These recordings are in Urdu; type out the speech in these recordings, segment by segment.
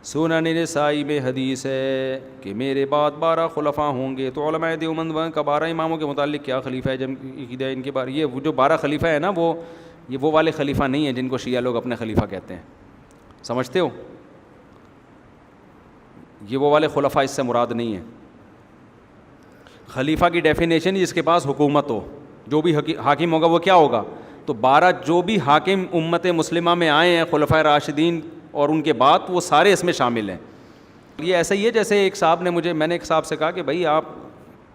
سنن نسائی میں حدیث ہے کہ میرے بعد 12 خلفاء ہوں گے. تو علماء دیوبند کا 12 اماموں کے متعلق کیا خلیفہ ہے جب ان کے بارے, یہ جو 12 خلیفہ ہے نا یہ وہ والے خلیفہ نہیں ہیں جن کو شیعہ لوگ اپنے خلیفہ کہتے ہیں, سمجھتے ہو؟ یہ وہ والے خلفاء اس سے مراد نہیں ہیں. خلیفہ کی ڈیفینیشن جس کے پاس حکومت ہو, جو بھی حاکم ہوگا وہ کیا ہوگا. تو 12 جو بھی حاکم امت مسلمہ میں آئے ہیں خلفائے راشدین اور ان کے بعد, وہ سارے اس میں شامل ہیں. یہ ایسا ہی ہے جیسے ایک صاحب نے میں نے ایک صاحب سے کہا کہ بھائی آپ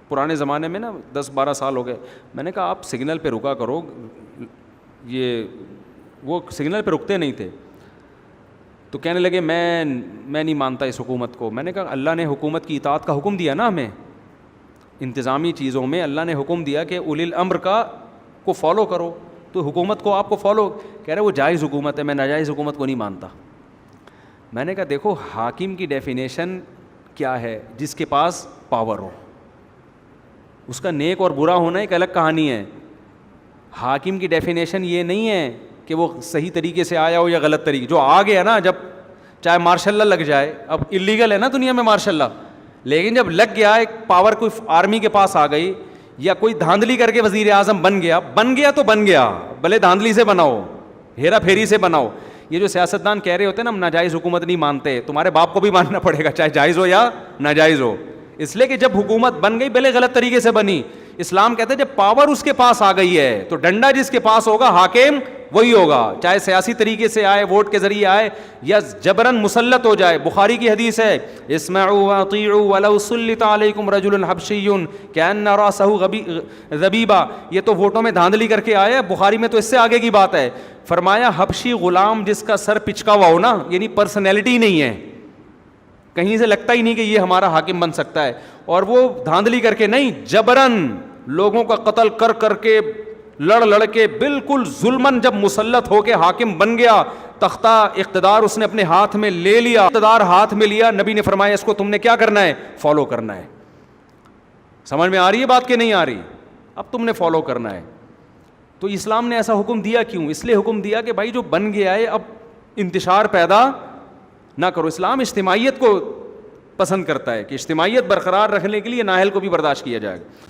پرانے زمانے میں نا 10-12 سال ہو گئے, میں نے کہا آپ سگنل پہ رکا کرو, وہ سگنل پہ رکتے نہیں تھے. تو کہنے لگے میں نہیں مانتا اس حکومت کو. میں نے کہا اللہ نے حکومت کی اطاعت کا حکم دیا نا ہمیں, انتظامی چیزوں میں اللہ نے حکم دیا کہ اولی الامر کو فالو کرو, تو حکومت کو آپ کو فالو. کہہ رہے وہ جائز حکومت ہے, میں ناجائز حکومت کو نہیں مانتا. میں نے کہا دیکھو حاکم کی ڈیفینیشن کیا ہے, جس کے پاس پاور ہو. اس کا نیک اور برا ہونا ایک الگ کہانی ہے. حاکم کی ڈیفینیشن یہ نہیں ہے کہ وہ صحیح طریقے سے آیا ہو یا غلط طریقے. جو آ گیا نا, جب چاہے مارشاء اللہ لگ جائے, اب اللیگل ہے نا دنیا میں مارشاء اللہ, لیکن جب لگ گیا ایک پاور کوئی آرمی کے پاس آ گئی, یا کوئی دھاندلی کر کے وزیر اعظم بن گیا تو بن گیا, بھلے دھاندلی سے بناؤ, ہیرا پھیری سے بناؤ. یہ جو سیاستدان کہہ رہے ہوتے ہیں نا ہم ناجائز حکومت نہیں مانتے, تمہارے باپ کو بھی ماننا پڑے گا چاہے جائز ہو یا ناجائز ہو. اس لیے کہ جب حکومت بن گئی بھلے غلط طریقے سے بنی, اسلام کہتے ہیں جب پاور اس کے پاس آ گئی ہے تو ڈنڈا جس کے پاس ہوگا حاکم وہی ہوگا, چاہے سیاسی طریقے سے آئے, ووٹ کے ذریعے آئے, یا جبراً مسلط ہو جائے. بخاری کی حدیث ہے اسمعوا واطیعوا ولو سلط علیکم رجل حبشی کأن رأسہ ذبیبہ. یہ تو ووٹوں میں دھاندلی کر کے آیا, بخاری میں تو اس سے آگے کی بات ہے. فرمایا حبشی غلام جس کا سر پچکا ہوا ہو نا, یعنی پرسنالٹی نہیں ہے, کہیں سے لگتا ہی نہیں کہ یہ ہمارا حاکم بن سکتا ہے, اور وہ دھاندلی کر کے نہیں, جبراً لوگوں کا قتل کر کے لڑ کے بالکل ظلمن جب مسلط ہو کے حاکم بن گیا, تختہ اقتدار اس نے اپنے ہاتھ میں لے لیا, اقتدار ہاتھ میں لیا, نبی نے فرمایا اس کو تم نے کیا کرنا ہے, فالو کرنا ہے. سمجھ میں آ رہی ہے بات کہ نہیں آ رہی؟ اب تم نے فالو کرنا ہے. تو اسلام نے ایسا حکم دیا کیوں؟ اس لیے حکم دیا کہ بھائی جو بن گیا ہے اب انتشار پیدا نہ کرو. اسلام اجتماعیت کو پسند کرتا ہے کہ اجتماعیت برقرار رکھنے کے لیے نااہل کو بھی برداشت کیا جائے گا.